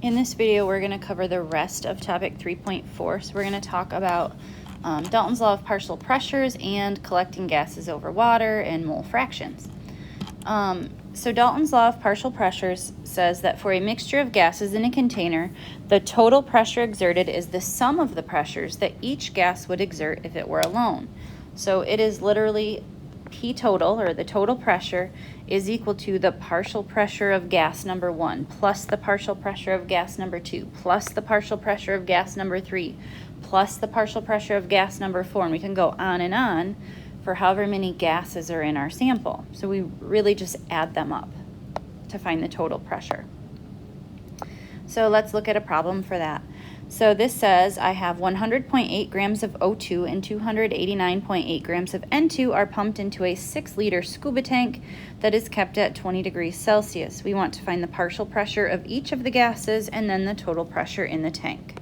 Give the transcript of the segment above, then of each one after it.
In this video, we're going to cover the rest of topic 3.4. So we're going to talk about Dalton's law of partial pressures and collecting gases over water and mole fractions. So Dalton's law of partial pressures says that for a mixture of gases in a container, the total pressure exerted is the sum of the pressures that each gas would exert if it were alone. So it is literally P total, or the total pressure, is equal to the partial pressure of gas number 1 plus the partial pressure of gas number 2 plus the partial pressure of gas number 3 plus the partial pressure of gas number 4, and we can go on and on for however many gases are in our sample. So we really just add them up to find the total pressure. So let's look at a problem for that. So this says I have 100.8 grams of O2 and 289.8 grams of N2 are pumped into a 6-liter scuba tank that is kept at 20 degrees Celsius. We want to find the partial pressure of each of the gases and then the total pressure in the tank.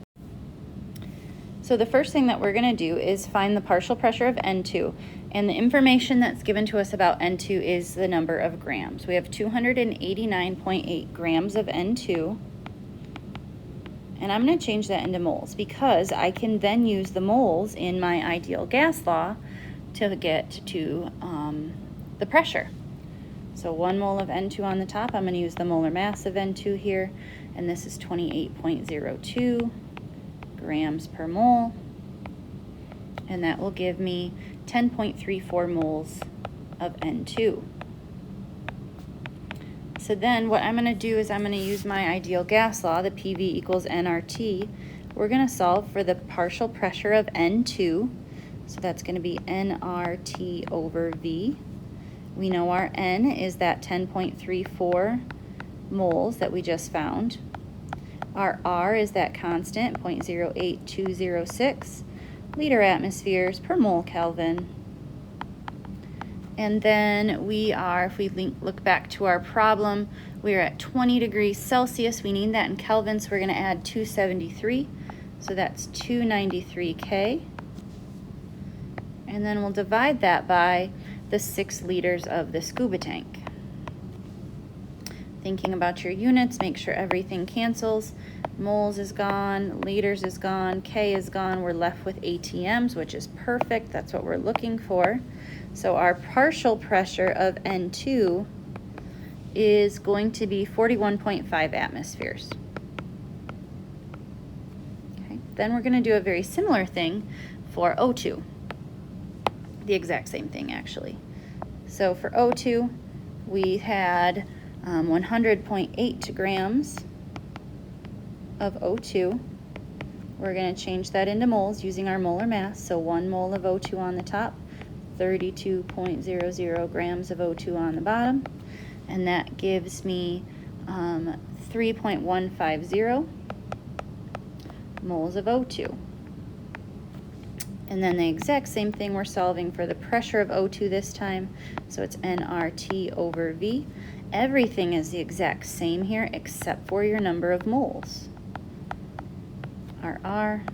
So the first thing that we're going to do is find the partial pressure of N2, and the information that's given to us about N2 is the number of grams. We have 289.8 grams of N2. And I'm going to change that into moles because I can then use the moles in my ideal gas law to get to the pressure. So 1 mole of N2 on the top, I'm going to use the molar mass of N2 here, and this is 28.02 grams per mole, and that will give me 10.34 moles of N2. So then what I'm going to do is I'm going to use my ideal gas law, the PV equals nRT. We're going to solve for the partial pressure of N2. So that's going to be nRT over V. We know our N is that 10.34 moles that we just found. Our R is that constant, 0.08206 liter atmospheres per mole Kelvin. And then we are, if we look back to our problem, we are at 20 degrees Celsius. We need that in Kelvin, so we're going to add 273. So that's 293 K. And then we'll divide that by the 6 liters of the scuba tank. Thinking about your units, make sure everything cancels. Moles is gone, liters is gone, K is gone. We're left with ATMs, which is perfect. That's what we're looking for. So our partial pressure of N2 is going to be 41.5 atmospheres. Okay. Then we're going to do a very similar thing for O2. The exact same thing, actually. So for O2, we had 100.8 grams of O2. We're going to change that into moles using our molar mass. So 1 mole of O2 on the top, 32.00 grams of O2 on the bottom, and that gives me 3.150 moles of O2. And then the exact same thing, we're solving for the pressure of O2 this time, so it's nRT over V. Everything is the exact same here except for your number of moles. Our R,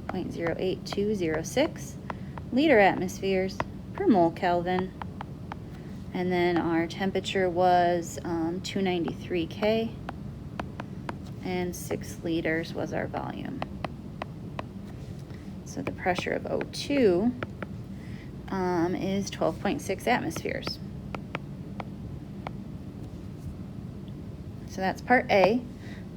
0.08206 liter atmospheres per mole Kelvin, and then our temperature was 293 K, and 6 liters was our volume. So the pressure of O2 is 12.6 atmospheres. So that's part A.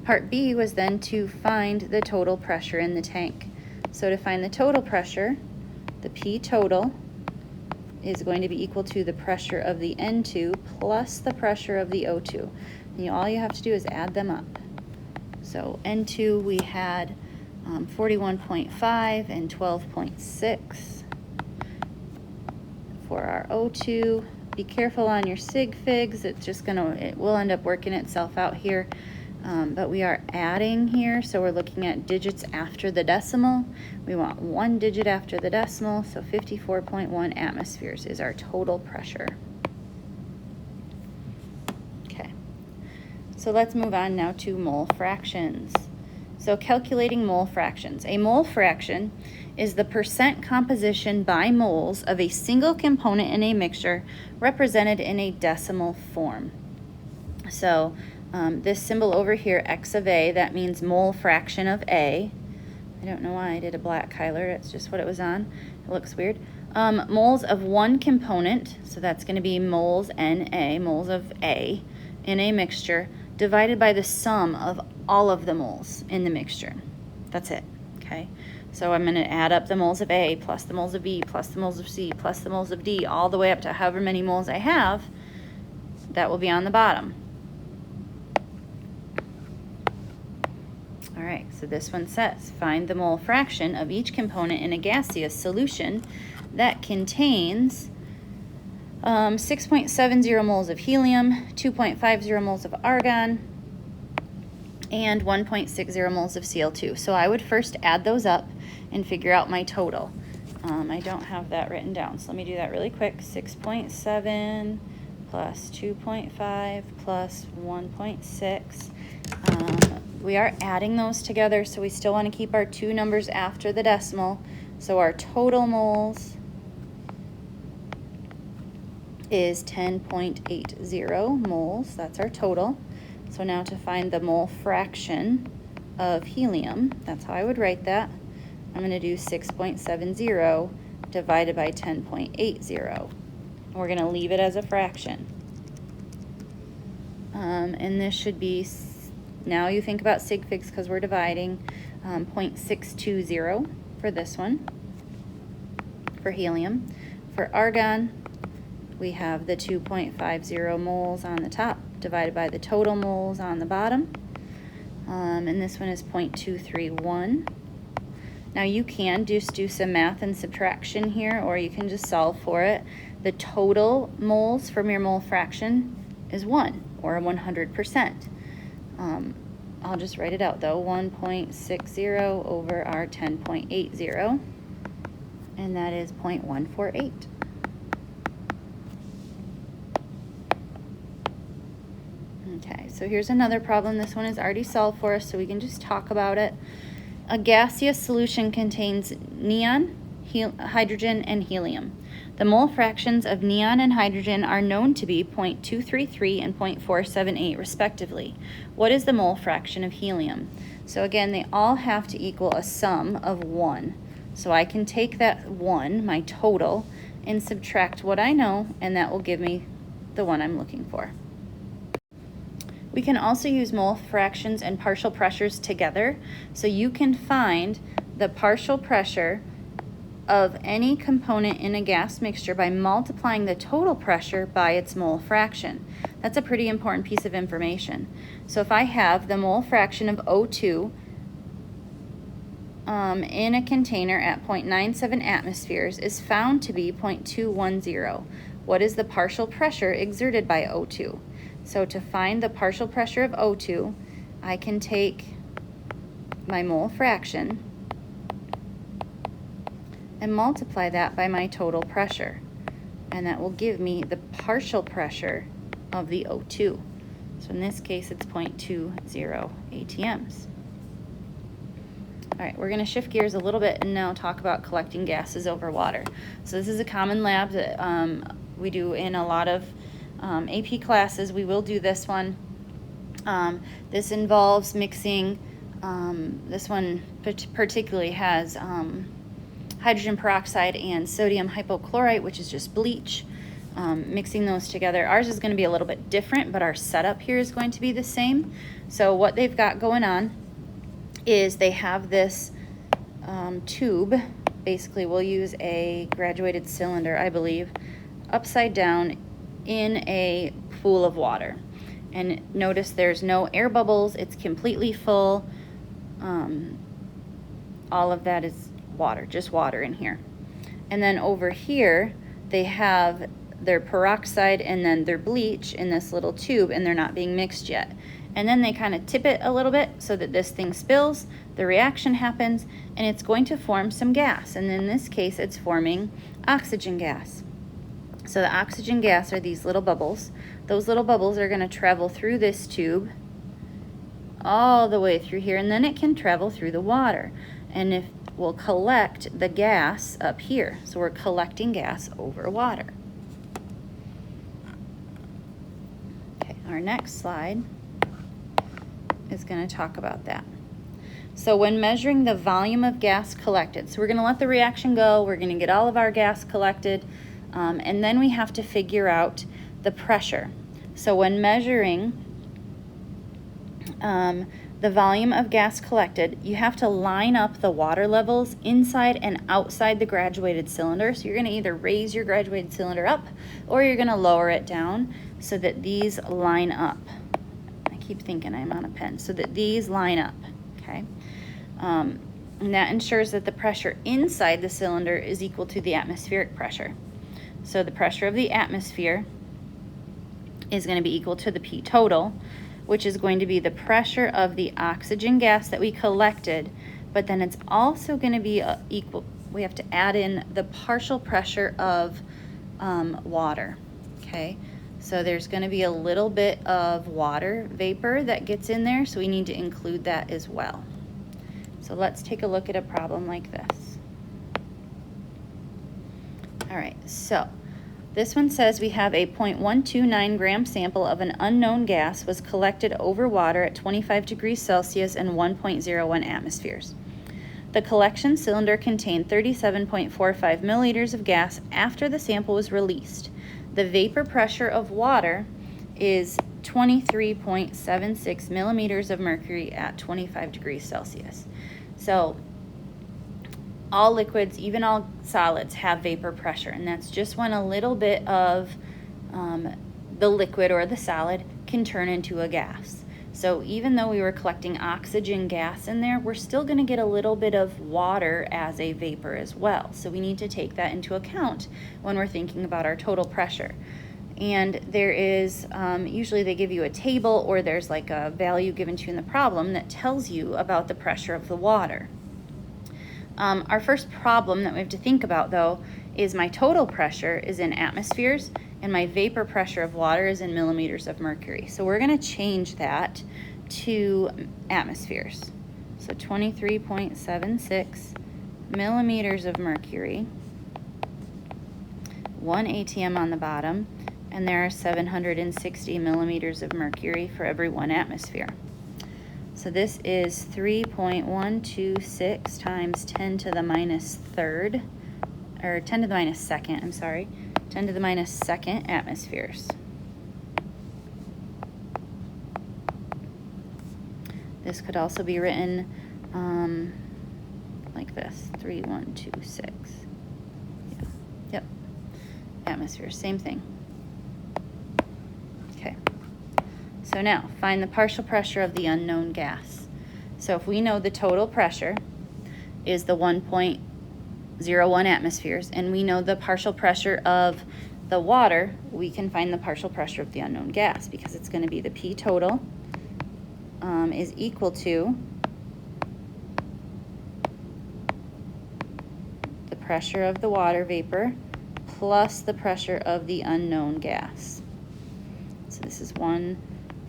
Part B was then to find the total pressure in the tank. So to find the total pressure, the P total is going to be equal to the pressure of the N2 plus the pressure of the O2. And all you have to do is add them up. So N2 we had 41.5 and 12.6. For our O2, be careful on your sig figs. It will end up working itself out here. But we are adding here, so we're looking at digits after the decimal. We want 1 digit after the decimal, so 54.1 atmospheres is our total pressure. Okay, so let's move on now to mole fractions. So calculating mole fractions. A mole fraction is the percent composition by moles of a single component in a mixture represented in a decimal form. So This symbol over here, X of A, that means mole fraction of A. I don't know why I did a black highlighter, it's just what it was on. It looks weird. Moles of one component, so that's going to be moles Na, moles of A, in a mixture, divided by the sum of all of the moles in the mixture. That's it, okay? So I'm going to add up the moles of A plus the moles of B plus the moles of C plus the moles of D all the way up to however many moles I have. That will be on the bottom. All right, so this one says, find the mole fraction of each component in a gaseous solution that contains 6.70 moles of helium, 2.50 moles of argon, and 1.60 moles of Cl2. So I would first add those up and figure out my total. I don't have that written down, so let me do that really quick. 6.7 plus 2.5 plus 1.6. We are adding those together, so we still want to keep our two numbers after the decimal. So our total moles is 10.80 moles. That's our total. So now to find the mole fraction of helium, that's how I would write that. I'm going to do 6.70 divided by 10.80. We're going to leave it as a fraction. And this should be, now you think about sig figs because we're dividing, 0.620 for this one, for helium. For argon, we have the 2.50 moles on the top divided by the total moles on the bottom. And this one is 0.231. Now you can just do some math and subtraction here, or you can just solve for it. The total moles from your mole fraction is 1, or 100%. I'll just write it out though, 1.60 over our 10.80, and that is 0.148. Okay, so here's another problem. This one is already solved for us, so we can just talk about it. A gaseous solution contains neon, hydrogen, and helium. The mole fractions of neon and hydrogen are known to be 0.233 and 0.478 respectively. What is the mole fraction of helium? So again, they all have to equal a sum of 1. So I can take that 1, my total, and subtract what I know, and that will give me the one I'm looking for. We can also use mole fractions and partial pressures together, so you can find the partial pressure of any component in a gas mixture by multiplying the total pressure by its mole fraction. That's a pretty important piece of information. So if I have the mole fraction of O2 in a container at 0.97 atmospheres is found to be 0.210. What is the partial pressure exerted by O2? So to find the partial pressure of O2, I can take my mole fraction and multiply that by my total pressure. And that will give me the partial pressure of the O2. So in this case, it's 0.20 ATMs. All right, we're going to shift gears a little bit and now talk about collecting gases over water. So this is a common lab that we do in a lot of AP classes. We will do this one. This involves mixing, this one particularly has hydrogen peroxide and sodium hypochlorite, which is just bleach. Mixing those together. Ours is going to be a little bit different, but our setup here is going to be the same. So what they've got going on is they have this tube. Basically, we'll use a graduated cylinder, I believe, upside down in a pool of water. And notice there's no air bubbles. It's completely full. All of that is water, just water in here. And then over here, they have their peroxide and then their bleach in this little tube, and they're not being mixed yet. And then they kind of tip it a little bit so that this thing spills, the reaction happens, and it's going to form some gas. And in this case, it's forming oxygen gas. So the oxygen gas are these little bubbles. Those little bubbles are going to travel through this tube all the way through here, and then it can travel through the water. And if we'll collect the gas up here. So we're collecting gas over water. Okay, our next slide is going to talk about that. So when measuring the volume of gas collected, so we're going to let the reaction go, we're going to get all of our gas collected, and then we have to figure out the pressure. So when measuring the volume of gas collected, you have to line up the water levels inside and outside the graduated cylinder. So you're going to either raise your graduated cylinder up or you're going to lower it down so that these line up. I keep thinking I'm on a pen. So that these line up, okay? And that ensures that the pressure inside the cylinder is equal to the atmospheric pressure. So the pressure of the atmosphere is going to be equal to the P total, which is going to be the pressure of the oxygen gas that we collected, but then it's also going to be equal, we have to add in the partial pressure of water, okay? So there's going to be a little bit of water vapor that gets in there, so we need to include that as well. So let's take a look at a problem like this. All right, so this one says we have a 0.129 gram sample of an unknown gas was collected over water at 25 degrees Celsius and 1.01 atmospheres. The collection cylinder contained 37.45 milliliters of gas after the sample was released. The vapor pressure of water is 23.76 millimeters of mercury at 25 degrees Celsius. So all liquids, even all solids, have vapor pressure, and that's just when a little bit of the liquid or the solid can turn into a gas. So even though we were collecting oxygen gas in there, we're still going to get a little bit of water as a vapor as well. So we need to take that into account when we're thinking about our total pressure. And there is, usually they give you a table or there's like a value given to you in the problem that tells you about the pressure of the water. Our first problem that we have to think about, though, is my total pressure is in atmospheres and my vapor pressure of water is in millimeters of mercury. So we're going to change that to atmospheres. So 23.76 millimeters of mercury, 1 atm on the bottom, and there are 760 millimeters of mercury for every 1 atmosphere. So this is 3.126 times 10 to the minus third, or 10 to the minus second, I'm sorry, 10 to the minus second atmospheres. This could also be written like this, 3126. Yeah. Yep, atmospheres, same thing. Okay. So now, find the partial pressure of the unknown gas. So if we know the total pressure is the 1.01 atmospheres, and we know the partial pressure of the water, we can find the partial pressure of the unknown gas because it's going to be the P total is equal to the pressure of the water vapor plus the pressure of the unknown gas. So this is 1.01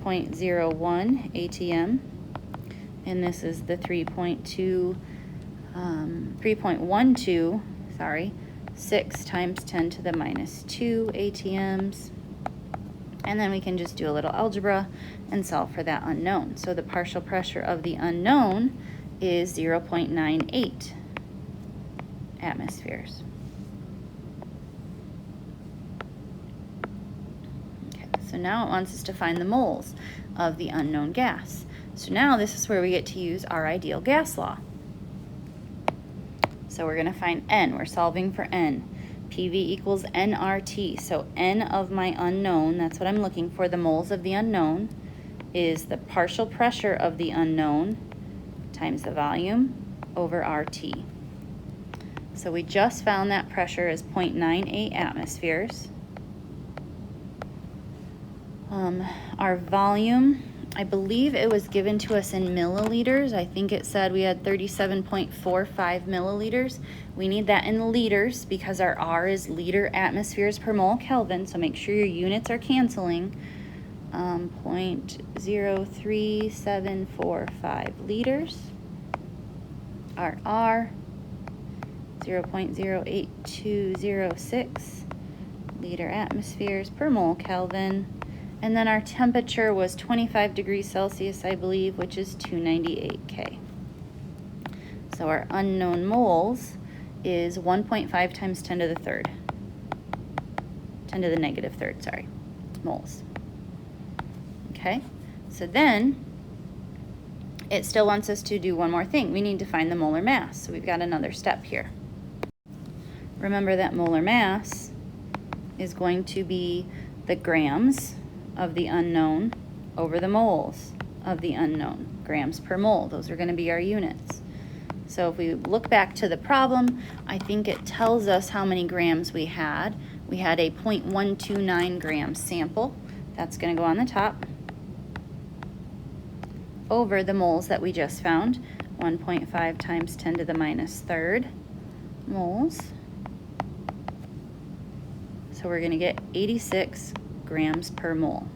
atm, and this is the 3.12, sorry, 6 times 10 to the minus 2 atms. And then we can just do a little algebra and solve for that unknown. So the partial pressure of the unknown is 0.98 atmospheres. Okay, so now it wants us to find the moles of the unknown gas. So now this is where we get to use our ideal gas law. So we're going to find N. We're solving for N. PV equals nRT. So N of my unknown, that's what I'm looking for, the moles of the unknown, is the partial pressure of the unknown times the volume over RT. So we just found that pressure is 0.98 atmospheres. Our volume, I believe it was given to us in milliliters. I think it said we had 37.45 milliliters. We need that in liters because our R is liter atmospheres per mole Kelvin, so make sure your units are canceling. 0.03745 liters. Our R, 0.08206 liter atmospheres per mole Kelvin. And then our temperature was 25 degrees Celsius, I believe, which is 298 K. So our unknown moles is 1.5 times 10 to the third. 10 to the negative third, sorry, moles. Okay, so then it still wants us to do one more thing. We need to find the molar mass. So we've got another step here. Remember that molar mass is going to be the grams of the unknown over the moles of the unknown, grams per mole. Those are going to be our units. So if we look back to the problem, I think it tells us how many grams we had. We had a 0.129 gram sample. That's going to go on the top over the moles that we just found, 1.5 times 10 to the minus third moles. So we're going to get 86 grams per mole.